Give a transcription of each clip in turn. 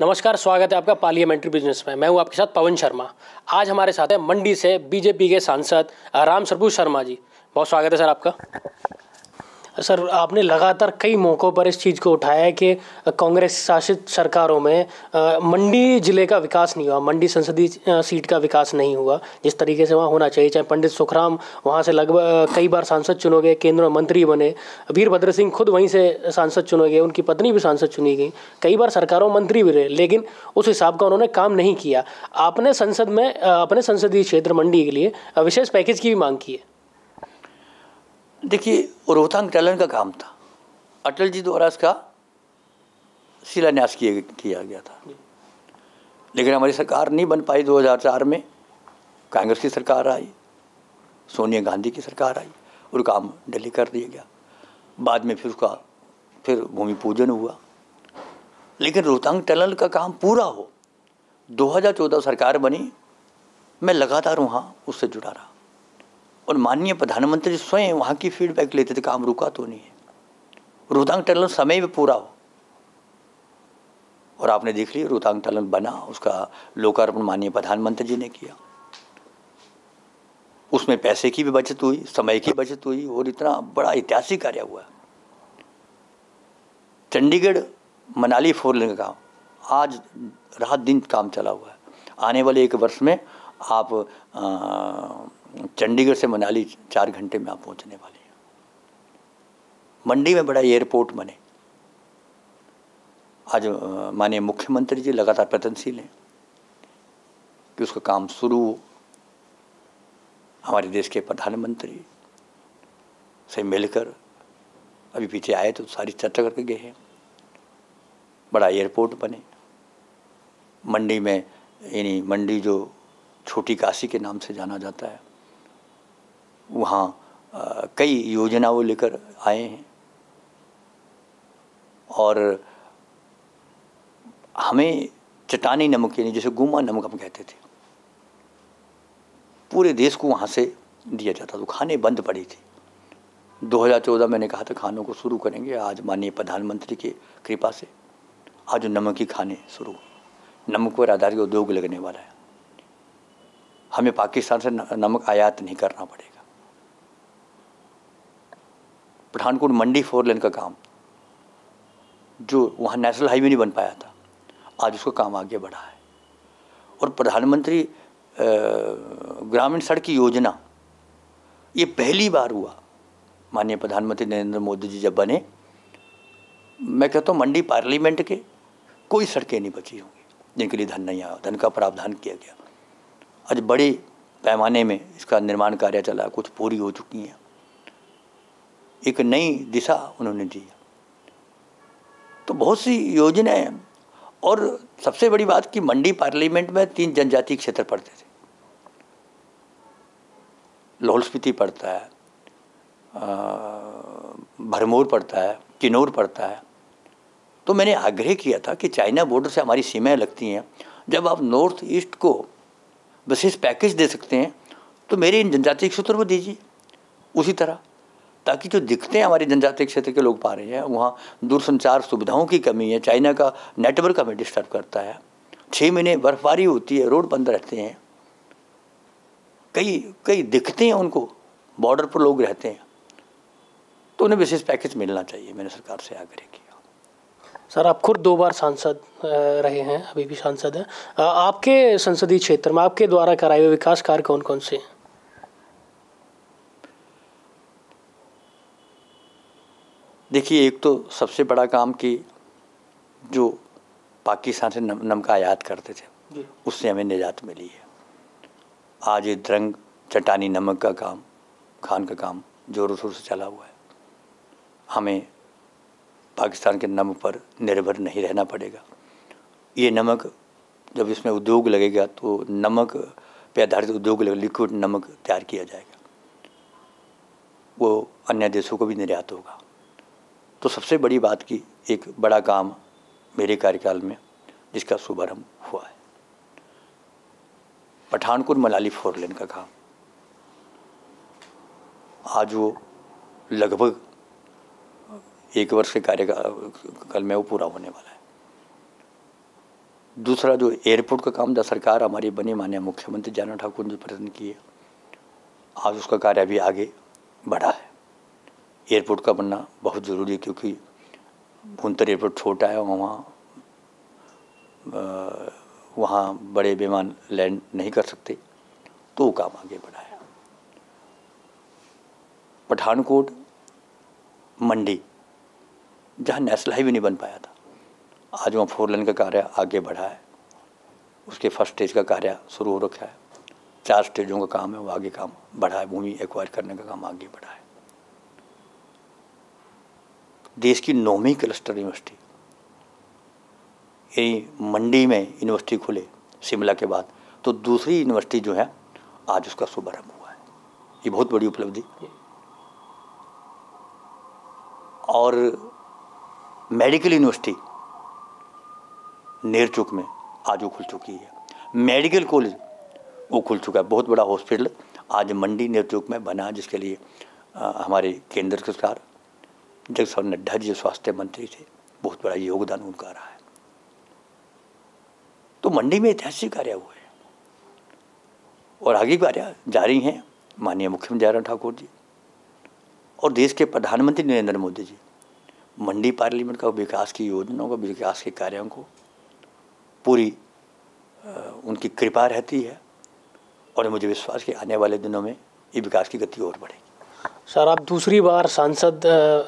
नमस्कार, स्वागत है आपका पार्लियामेंट्री बिजनेस में। मैं हूं आपके साथ पवन शर्मा। आज हमारे साथ है मंडी से बीजेपी के सांसद राम स्वरूप शर्मा जी। बहुत स्वागत है सर आपका। सर, आपने लगातार कई मौक़ों पर इस चीज़ को उठाया है कि कांग्रेस शासित सरकारों में मंडी ज़िले का विकास नहीं हुआ, मंडी संसदीय सीट का विकास नहीं हुआ जिस तरीके से वहाँ होना चाहिए। चाहे पंडित सुखराम वहाँ से लगभग कई बार सांसद चुने गए, केंद्र में मंत्री बने, वीरभद्र सिंह खुद वहीं से सांसद चुने गए, उनकी पत्नी भी सांसद चुनी गई, कई बार सरकारों में मंत्री भी रहे, लेकिन उस हिसाब का उन्होंने काम नहीं किया। आपने संसद में अपने संसदीय क्षेत्र मंडी के लिए विशेष पैकेज की भी मांग की है। देखिए, रोहतांग टनल का काम था, अटल जी द्वारा इसका शिलान्यास किया गया था, लेकिन हमारी सरकार नहीं बन पाई। 2004 में कांग्रेस की सरकार आई, सोनिया गांधी की सरकार आई और काम डिले कर दिया गया। बाद में फिर भूमि पूजन हुआ, लेकिन रोहतांग टनल का काम पूरा हो। 2014 सरकार बनी, मैं लगातार वहाँ उससे जुड़ा रहा और माननीय प्रधानमंत्री स्वयं वहाँ की फीडबैक लेते थे, काम रुका तो नहीं है, रोहतांग टनल समय में पूरा हो। और आपने देख लिया, रोहतांग टनल बना, उसका लोकार्पण माननीय प्रधानमंत्री जी ने किया। उसमें पैसे की भी बचत हुई, समय की बचत हुई और इतना बड़ा ऐतिहासिक कार्य हुआ। चंडीगढ़ मनाली 4 लेन का काम आज रात दिन काम चला हुआ है। आने वाले 1 वर्ष में आप चंडीगढ़ से मनाली 4 घंटे में आप पहुंचने वाले हैं। मंडी में बड़ा एयरपोर्ट बने। आज माननीय मुख्यमंत्री जी लगातार प्रयत्नशील हैं कि उसका काम शुरू हो। हमारे देश के प्रधानमंत्री से मिलकर अभी पीछे आए तो सारी चर्चा करके गए हैं, बड़ा एयरपोर्ट बने मंडी में। यानी मंडी जो छोटी काशी के नाम से जाना जाता है, वहाँ कई योजनाओं लेकर आए हैं और हमें चट्टानी नमक, यानी जैसे गुमा नमक हम कहते थे, पूरे देश को वहाँ से दिया जाता था। खाने बंद पड़ी थी। 2014 मैंने कहा था खानों को शुरू करेंगे। आज माननीय प्रधानमंत्री की कृपा से आज नमक की खाने शुरू, नमक पर आधारित उद्योग लगने वाला है। हमें पाकिस्तान से नमक आयात नहीं करना पड़ेगा। पठानकोट मंडी 4 लेन का काम, जो वहाँ नेशनल हाईवे नहीं बन पाया था, आज उसका काम आगे बढ़ा है। और प्रधानमंत्री ग्रामीण सड़क योजना, ये पहली बार हुआ। माननीय प्रधानमंत्री नरेंद्र मोदी जी जब बने, मैं कहता हूँ मंडी पार्लियामेंट के कोई सड़कें नहीं बची होंगी जिनके लिए धन नहीं आया, धन का प्रावधान किया गया। आज बड़े पैमाने में इसका निर्माण कार्य चला, कुछ पूरी हो चुकी हैं। एक नई दिशा उन्होंने दी। तो बहुत सी योजनाएं। और सबसे बड़ी बात कि मंडी पार्लियामेंट में 3 जनजातीय क्षेत्र पड़ते थे। लाहौल स्पीति पड़ता है, भरमौर पड़ता है, किन्नौर पड़ता है। तो मैंने आग्रह किया था कि चाइना बॉर्डर से हमारी सीमाएं लगती हैं, जब आप नॉर्थ ईस्ट को विशेष पैकेज दे सकते हैं तो मेरे इन जनजातीय क्षेत्रों को दीजिए उसी तरह, ताकि जो दिक्कतें हमारे जनजातीय क्षेत्र के लोग पा रहे हैं, वहाँ दूरसंचार सुविधाओं की कमी है, चाइना का नेटवर्क हमें डिस्टर्ब करता है, 6 महीने बर्फबारी होती है, रोड बंद रहते हैं, कई दिक्कतें हैं उनको, बॉर्डर पर लोग रहते हैं, तो उन्हें विशेष पैकेज मिलना चाहिए। मैंने सरकार से आग्रह किया। सर, आप खुद 2 बार सांसद रहे हैं, अभी भी सांसद हैं। आपके संसदीय क्षेत्र में आपके द्वारा कराए हुए विकास कार्य कौन कौन से हैं? देखिए, एक तो सबसे बड़ा काम कि जो पाकिस्तान से नमक आयात करते थे, उससे हमें निजात मिली है। आज ये द्रंग चट्टानी नमक का काम, खान का काम जोरों शोर से चला हुआ है। हमें पाकिस्तान के नमक पर निर्भर नहीं रहना पड़ेगा। ये नमक जब इसमें उद्योग लगेगा तो नमक पे आधारित उद्योग लगेगा, लिक्विड नमक तैयार किया जाएगा, वो अन्य देशों को भी निर्यात होगा। तो सबसे बड़ी बात की एक बड़ा काम मेरे कार्यकाल में जिसका शुभारंभ हुआ है, पठानकोट मनाली 4 लेन का काम। आज वो लगभग 1 वर्ष के कार्यकाल में वो पूरा होने वाला है। दूसरा जो एयरपोर्ट का काम जो सरकार हमारी बनी माननीय मुख्यमंत्री जयराम ठाकुर जी प्रयत्न किए, आज उसका कार्य अभी आगे बढ़ा है। एयरपोर्ट का बनना बहुत ज़रूरी है क्योंकि भुंतर एयरपोर्ट छोटा है, वहाँ बड़े विमान लैंड नहीं कर सकते, तो वो काम आगे बढ़ा है। पठानकोट मंडी जहाँ नेशनल हाईवे नहीं बन पाया था, आज वहाँ 4 लेन का कार्य आगे बढ़ा है। उसके फर्स्ट स्टेज का कार्य शुरू हो रखा है, 4 स्टेजों का काम है, वो आगे काम बढ़ा है। भूमि एक्वायर करने का काम आगे बढ़ा है। देश की 9वीं क्लस्टर यूनिवर्सिटी यही मंडी में यूनिवर्सिटी खुले शिमला के बाद, तो दूसरी यूनिवर्सिटी जो है आज उसका शुभारंभ हुआ है। ये बहुत बड़ी उपलब्धि। और मेडिकल यूनिवर्सिटी नेरचौक में आज वो खुल चुकी है। मेडिकल कॉलेज वो खुल चुका है, बहुत बड़ा हॉस्पिटल आज मंडी नेरचौक में बना, जिसके लिए हमारे केंद्र सरकार जगत नड्डा जी स्वास्थ्य मंत्री थे, बहुत बड़ा योगदान उनका रहा है। तो मंडी में ऐतिहासिक कार्य हुए हैं और आगे कार्य जारी हैं। माननीय मुख्यमंत्री जयराम ठाकुर जी और देश के प्रधानमंत्री नरेंद्र मोदी जी मंडी पार्लियामेंट का विकास की योजनाओं का, विकास के कार्यों को पूरी उनकी कृपा रहती है और मुझे विश्वास कि आने वाले दिनों में ये विकास की गति और बढ़ेगी। सर, आप दूसरी बार सांसद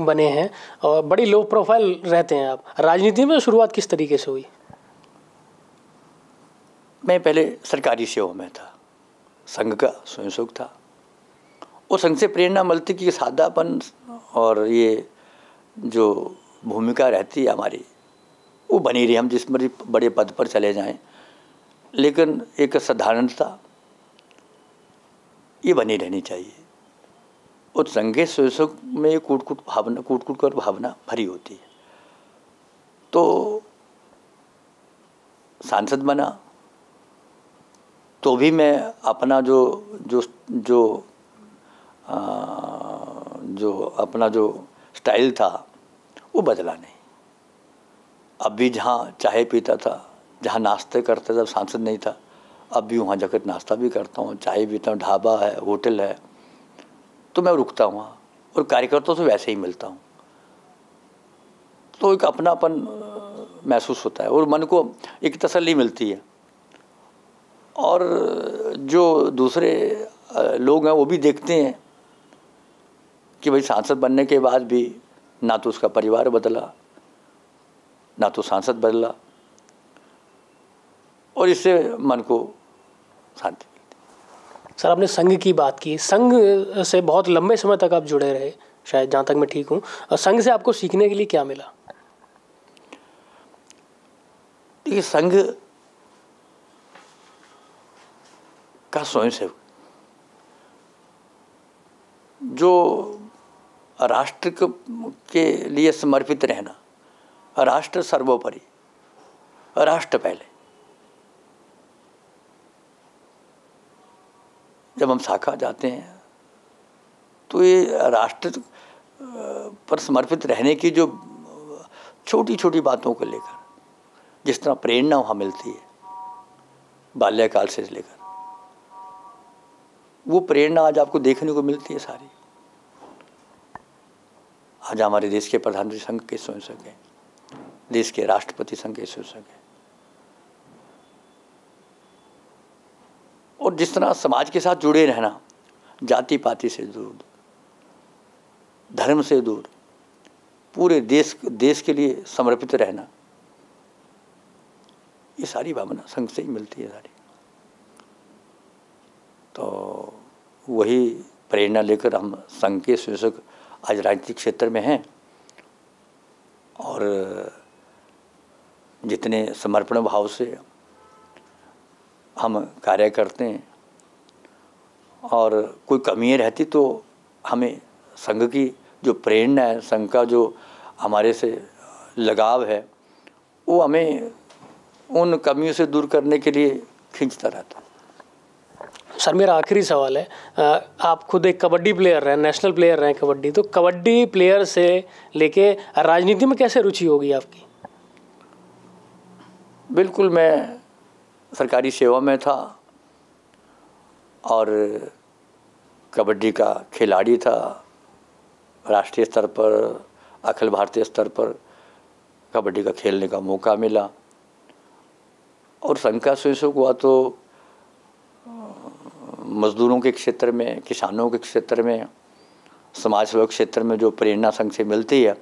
बने हैं और बड़ी लो प्रोफाइल रहते हैं आप। राजनीति में शुरुआत किस तरीके से हुई? मैं पहले सरकारी सेवा में था, संघ का स्वयंसेवक था और संघ से प्रेरणा मिलती कि सादापन और ये जो भूमिका रहती है हमारी वो बनी रही। हम जिस मर्जी बड़े पद पर चले जाएं, लेकिन एक साधारणता ये बनी रहनी चाहिए। और संघ स्वयंसेवक में कूट कर भावना भरी होती है। तो सांसद बना तो भी मैं अपना जो स्टाइल था वो बदला नहीं। अब भी जहाँ चाय पीता था, जहाँ नाश्ते करता था, सांसद नहीं था, अब भी वहाँ जाकर नाश्ता भी करता हूँ, चाय पीता हूँ, ढाबा है, होटल है, तो मैं रुकता हूँ वहाँ और कार्यकर्ताओं से वैसे ही मिलता हूँ। तो एक अपनापन महसूस होता है और मन को एक तसल्ली मिलती है। और जो दूसरे लोग हैं वो भी देखते हैं कि भाई सांसद बनने के बाद भी ना तो उसका परिवार बदला, ना तो सांसद बदला, और इससे मन को शांति मिलती। सर, आपने संघ की बात की। संघ से बहुत लंबे समय तक आप जुड़े रहे, शायद जहाँ तक मैं ठीक हूँ। और संघ से आपको सीखने के लिए क्या मिला? देखिए, संघ का स्वयंसेवक जो राष्ट्र के लिए समर्पित रहना, राष्ट्र सर्वोपरि, राष्ट्र पहले। जब हम शाखा जाते हैं तो ये राष्ट्र पर समर्पित रहने की जो छोटी छोटी बातों को लेकर जिस तरह प्रेरणा वहाँ मिलती है बाल्यकाल से लेकर, वो प्रेरणा आज आपको देखने को मिलती है सारी। आज हमारे देश के प्रधानमंत्री संघ के स्वयंसेवक हैं, देश के राष्ट्रपति संघ के स्वयंसेवक हैं। और जिस तरह समाज के साथ जुड़े रहना, जाति पाति से दूर, धर्म से दूर, पूरे देश के लिए समर्पित रहना, ये सारी भावना संघ से ही मिलती है सारी। तो वही प्रेरणा लेकर हम संघ के स्वयंसेवक आज राजनीतिक क्षेत्र में हैं और जितने समर्पण भाव से हम कार्य करते हैं और कोई कमियाँ रहती तो हमें संघ की जो प्रेरणा है, संघ का जो हमारे से लगाव है, वो हमें उन कमियों से दूर करने के लिए खींचता रहता है। सर, मेरा आखिरी सवाल है, आप खुद एक कबड्डी प्लेयर रहे, नेशनल प्लेयर रहे कबड्डी, तो कबड्डी प्लेयर से लेके राजनीति में कैसे रुचि होगी आपकी? बिल्कुल, मैं सरकारी सेवा में था और कबड्डी का खिलाड़ी था। राष्ट्रीय स्तर पर, अखिल भारतीय स्तर पर कबड्डी का खेलने का मौका मिला। और संघ का स्वयंसेवक हुआ तो मजदूरों के क्षेत्र में, किसानों के क्षेत्र में, समाज सेवा क्षेत्र में जो प्रेरणा संघ से मिलती है,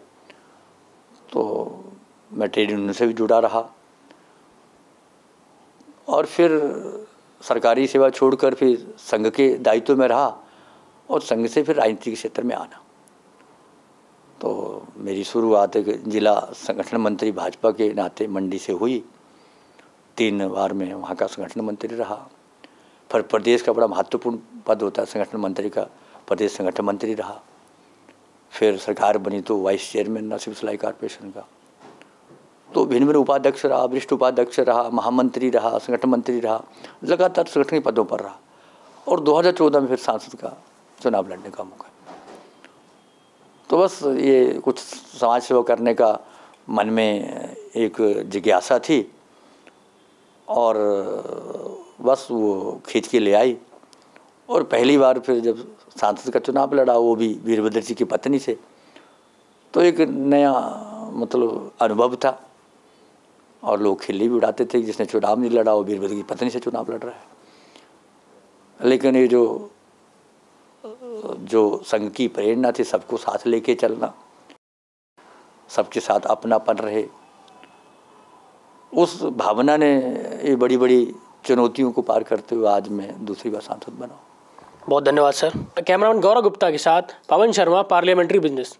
तो मैं ट्रेड यूनियन से भी जुड़ा रहा। और फिर सरकारी सेवा छोड़कर फिर संघ के दायित्व में रहा और संघ से फिर राजनीति के क्षेत्र में आना। तो मेरी शुरुआत जिला संगठन मंत्री भाजपा के नाते मंडी से हुई। 3 बार मैं वहाँ का संगठन मंत्री रहा। फिर प्रदेश का बड़ा महत्वपूर्ण पद होता है संगठन मंत्री का, प्रदेश संगठन मंत्री रहा। फिर सरकार बनी तो वाइस चेयरमैन नसीब सिलाई कॉर्पोरेशन का। तो भिन्न भिन्न उपाध्यक्ष रहा, वरिष्ठ उपाध्यक्ष रहा, महामंत्री रहा, संगठन मंत्री रहा, लगातार संगठन के पदों पर रहा। और 2014 में फिर सांसद का चुनाव लड़ने का मौका। तो बस ये कुछ समाज सेवा करने का मन में एक जिज्ञासा थी और बस वो खींच के ले आई। और पहली बार फिर जब सांसद का चुनाव लड़ा, वो भी वीरभद्र जी की पत्नी से, तो एक नया मतलब अनुभव था। और लोग खिल्ली भी उड़ाते थे कि जिसने चुनाव नहीं लड़ा वो वीरभद्र की पत्नी से चुनाव लड़ रहा है। लेकिन ये जो संघ की प्रेरणा थी, सबको साथ लेके चलना, सबके साथ अपनापन रहे, उस भावना ने ये बड़ी बड़ी चुनौतियों को पार करते हुए आज मैं दूसरी बार सांसद बना। बहुत धन्यवाद सर। कैमरामैन गौरव गुप्ता के साथ पवन शर्मा, पार्लियामेंट्री बिजनेस।